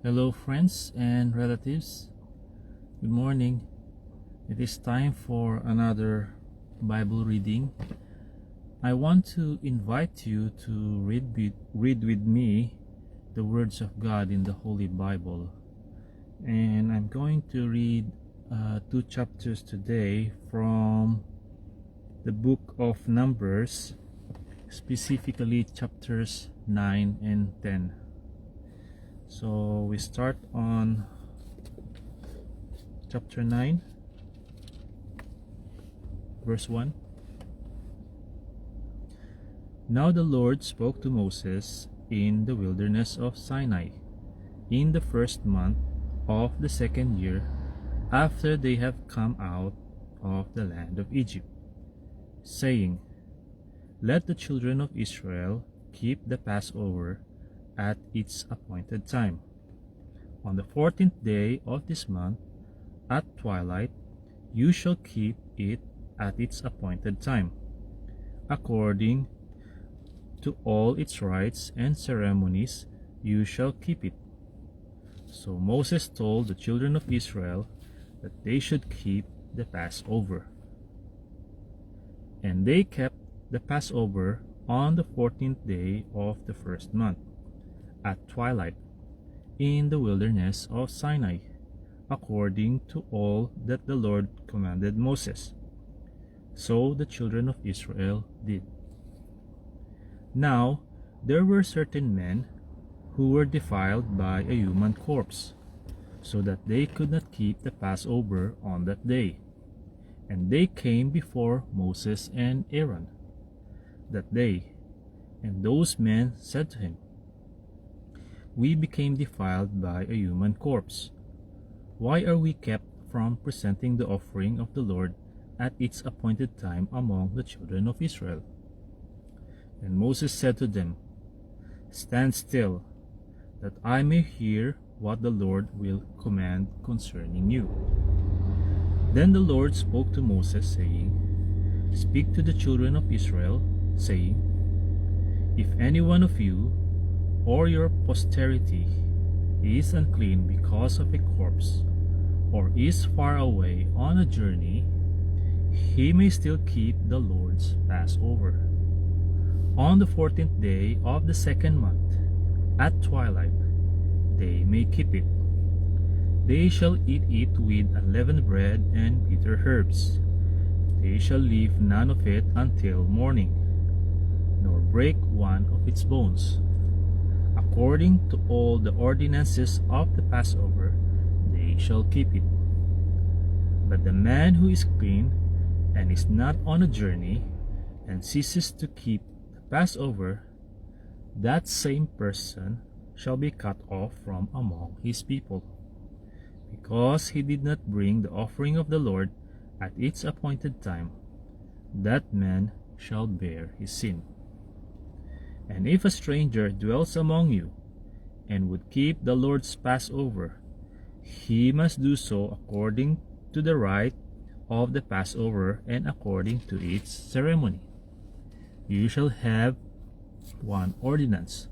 Hello, friends and relatives. Good morning. It is time for another Bible reading. I want to invite you to read with me the words of God in the Holy Bible. And I'm going to read two chapters today from the book of Numbers, specifically chapters 9 and 10. So we start on chapter 9, verse 1. Now the Lord spoke to Moses in the wilderness of Sinai, in the first month of the second year after they have come out of the land of Egypt, saying, Let the children of Israel keep the Passover at its appointed time. On the 14th day of this month, at twilight, you shall keep it at its appointed time, according to all its rites and ceremonies you shall keep it. So Moses told the children of Israel that they should keep the Passover. And they kept the Passover on the 14th day of the first month, at twilight, in the wilderness of Sinai, according to all that the Lord commanded Moses. So the children of Israel did. Now there were certain men who were defiled by a human corpse, so that they could not keep the Passover on that day. And they came before Moses and Aaron that day, and those men said to him, We became defiled by a human corpse. Why are we kept from presenting the offering of the Lord at its appointed time among the children of Israel? And Moses said to them, Stand still, that I may hear what the Lord will command concerning you. Then the Lord spoke to Moses, saying, Speak to the children of Israel, saying, If any one of you or your posterity is unclean because of a corpse, or is far away on a journey, he may still keep the Lord's Passover. On the 14th day of the second month, at twilight, they may keep it. They shall eat it with unleavened bread and bitter herbs. They shall leave none of it until morning, nor break one of its bones. According to all the ordinances of the Passover, they shall keep it. But the man who is clean and is not on a journey and ceases to keep the Passover, that same person shall be cut off from among his people, because he did not bring the offering of the Lord at its appointed time. That man shall bear his sin. And if a stranger dwells among you, and would keep the Lord's Passover, he must do so according to the rite of the Passover and according to its ceremony. You shall have one ordinance,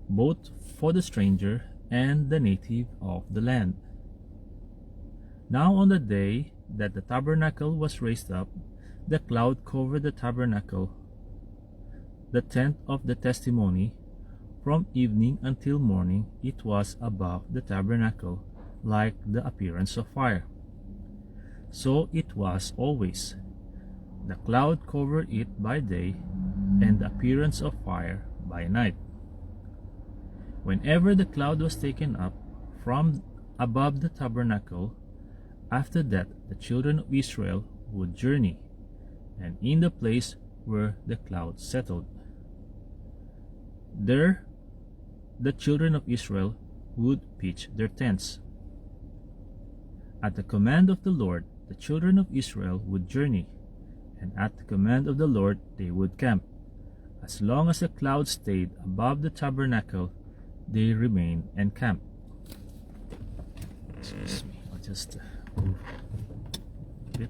both for the stranger and the native of the land. Now on the day that the tabernacle was raised up, the cloud covered the tabernacle, the tent of the testimony. From evening until morning it was above the tabernacle, like the appearance of fire. So it was always. The cloud covered it by day, and the appearance of fire by night. Whenever the cloud was taken up from above the tabernacle, after that the children of Israel would journey, and in the place where the cloud settled, there the children of Israel would pitch their tents. At the command of the Lord, the children of Israel would journey, and at the command of the Lord they would camp. As long as the cloud stayed above the tabernacle, they remained encamped. Excuse me, I'll just move a bit.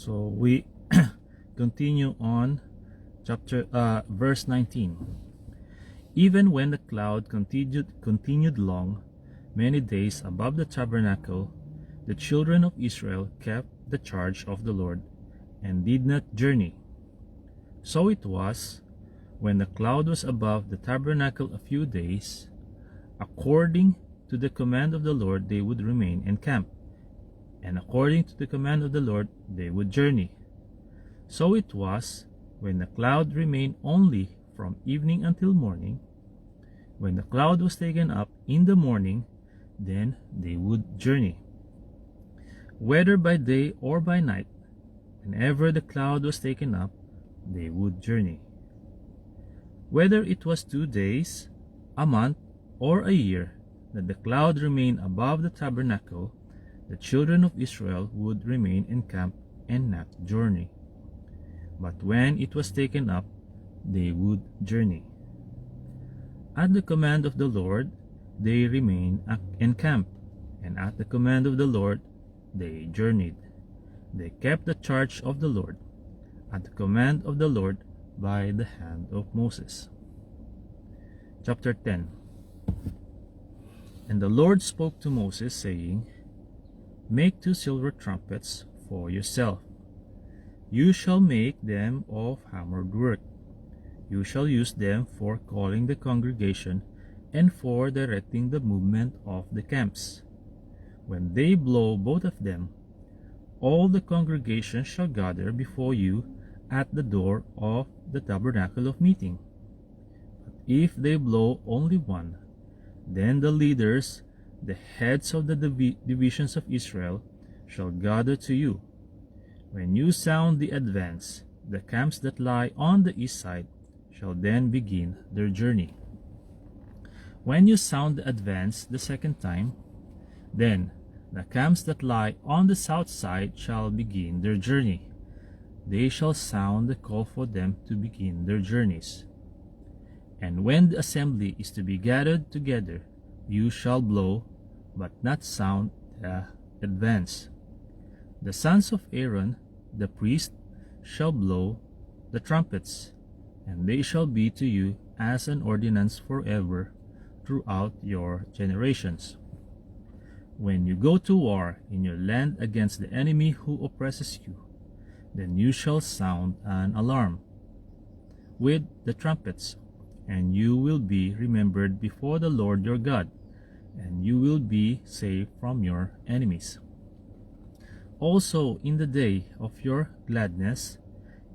So we continue on verse 19. Even when the cloud continued long, many days above the tabernacle, the children of Israel kept the charge of the Lord, and did not journey. So it was, when the cloud was above the tabernacle a few days, according to the command of the Lord they would remain in camp, and according to the command of the Lord they would journey. So it was, when the cloud remained only from evening until morning, when the cloud was taken up in the morning, then they would journey. Whether by day or by night, whenever the cloud was taken up, they would journey. Whether it was 2 days, a month, or a year that the cloud remained above the tabernacle, the children of Israel would remain in camp and not journey. But when it was taken up, they would journey. At the command of the Lord, they remained in camp, and at the command of the Lord, they journeyed. They kept the charge of the Lord, at the command of the Lord, by the hand of Moses. Chapter 10. And the Lord spoke to Moses, saying, Make 2 silver trumpets for yourself. You shall make them of hammered work. You shall use them for calling the congregation and for directing the movement of the camps. When they blow both of them, all the congregation shall gather before you at the door of the tabernacle of meeting. But if they blow only one, then the leaders, the heads of the divisions of Israel, shall gather to you. When you sound the advance, the camps that lie on the east side shall then begin their journey. When you sound the advance the second time, then the camps that lie on the south side shall begin their journey. They shall sound the call for them to begin their journeys. And when the assembly is to be gathered together, you shall blow, but not sound the advance. The sons of Aaron, the priest, shall blow the trumpets, and they shall be to you as an ordinance forever throughout your generations. When you go to war in your land against the enemy who oppresses you, then you shall sound an alarm with the trumpets, and you will be remembered before the Lord your God, and you will be saved from your enemies. Also in the day of your gladness,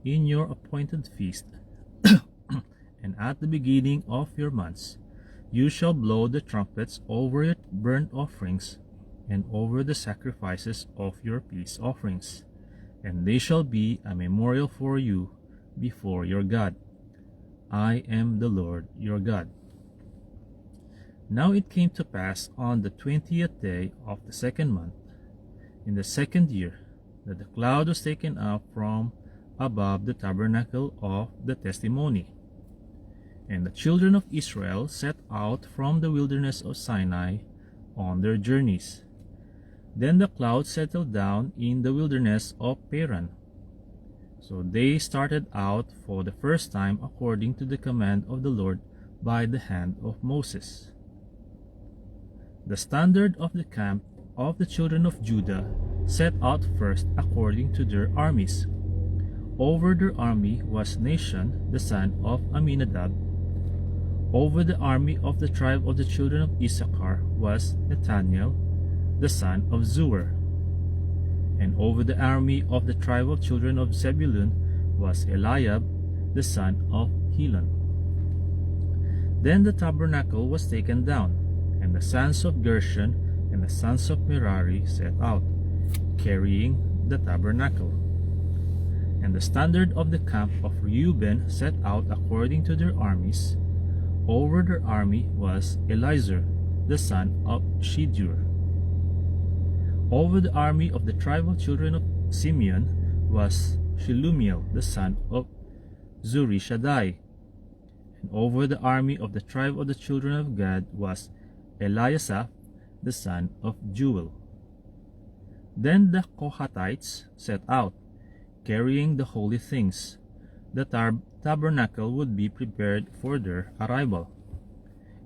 in your appointed feast, and at the beginning of your months, you shall blow the trumpets over your burnt offerings and over the sacrifices of your peace offerings, and they shall be a memorial for you before your God. I am the Lord your God. Now it came to pass on the 20th day of the second month, in the second year, that the cloud was taken up from above the tabernacle of the testimony. And the children of Israel set out from the wilderness of Sinai on their journeys. Then the cloud settled down in the wilderness of Paran. So they started out for the first time according to the command of the Lord by the hand of Moses. The standard of the camp of the children of Judah set out first according to their armies. Over their army was Nahshon, the son of Amminadab. Over the army of the tribe of the children of Issachar was Nathaniel, the son of Zuar. And over the army of the tribe of children of Zebulun was Eliab, the son of Helon. Then the tabernacle was taken down, and the sons of Gershon and the sons of Merari set out, carrying the tabernacle. And the standard of the camp of Reuben set out according to their armies. Over their army was Elizur, the son of Shedeur. Over the army of the tribal children of Simeon was Shelumiel, the son of Zurishaddai. And over the army of the tribe of the children of Gad was Eliasaph, the son of Jewel. Then the Kohathites set out, carrying the holy things. The tabernacle would be prepared for their arrival.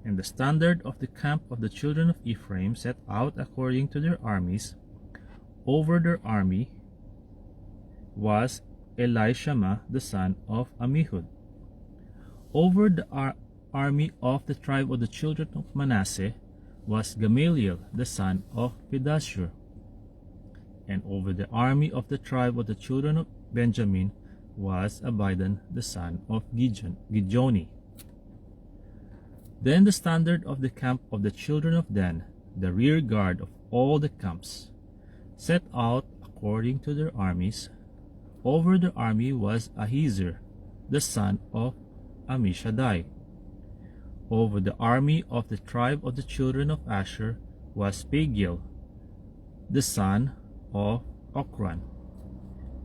And the standard of the camp of the children of Ephraim set out according to their armies. Over their army was Elishama the son of Ammihud. Over the army of the tribe of the children of Manasseh was Gamaliel the son of Pedashur. And over the army of the tribe of the children of Benjamin was Abidan the son of Gidjoni. Then the standard of the camp of the children of Dan, the rear guard of all the camps, set out according to their armies. Over the army was Ahiezer the son of Ammishaddai. Over the army of the tribe of the children of Asher was Pagiel the son of Ochran.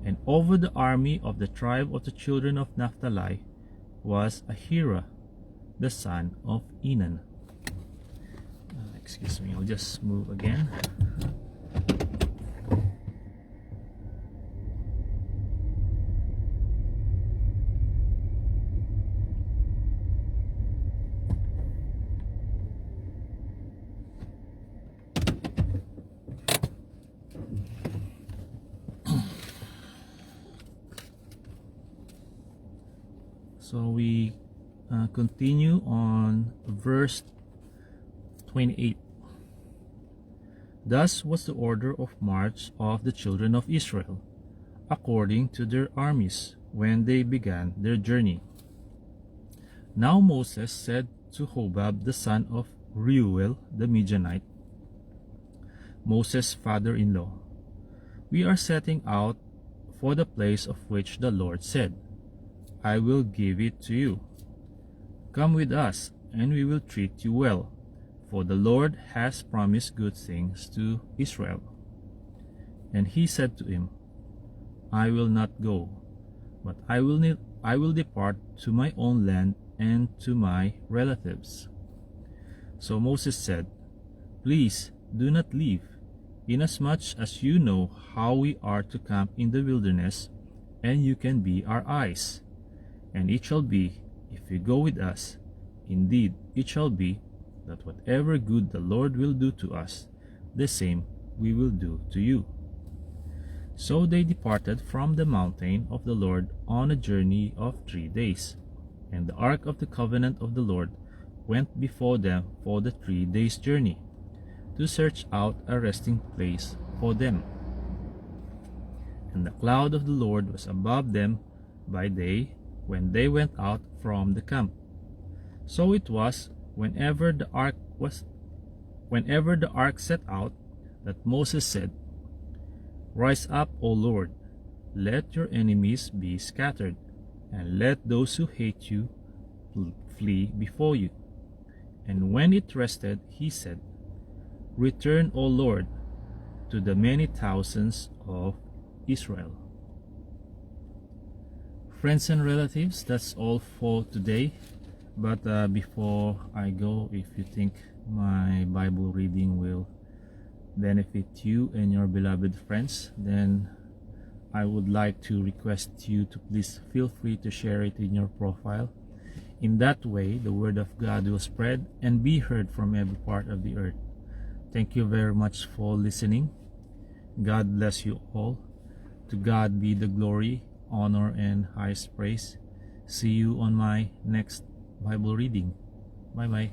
And over the army of the tribe of the children of Naphtali was Ahira the son of Enan. Excuse me, I'll just move again. So we continue on verse 28. Thus was the order of march of the children of Israel, according to their armies, when they began their journey. Now Moses said to Hobab the son of Reuel the Midianite, Moses' father-in-law, we are setting out for the place of which the Lord said, I will give it to you. Come with us, and we will treat you well, for the Lord has promised good things to Israel. And he said to him, I will not go, but I will depart to my own land and to my relatives. So Moses said, Please do not leave, inasmuch as you know how we are to camp in the wilderness, and you can be our eyes. And it shall be, if you go with us, indeed it shall be, that whatever good the Lord will do to us, the same we will do to you. So they departed from the mountain of the Lord on a journey of 3 days. And the ark of the covenant of the Lord went before them for the 3 days' journey, to search out a resting place for them. And the cloud of the Lord was above them by day, when they went out from the camp. So it was whenever the ark set out, that Moses said, Rise up, O Lord, let your enemies be scattered, and let those who hate you flee before you. And when it rested, he said, Return, O Lord, to the many thousands of Israel. Friends and relatives, that's all for today. But before I go, if you think my Bible reading will benefit you and your beloved friends, then I would like to request you to please feel free to share it in your profile. In that way, the word of God will spread and be heard from every part of the earth. Thank you very much for listening. God bless you all. To God be the glory, honor, and highest praise. See you on my next Bible reading. Bye bye.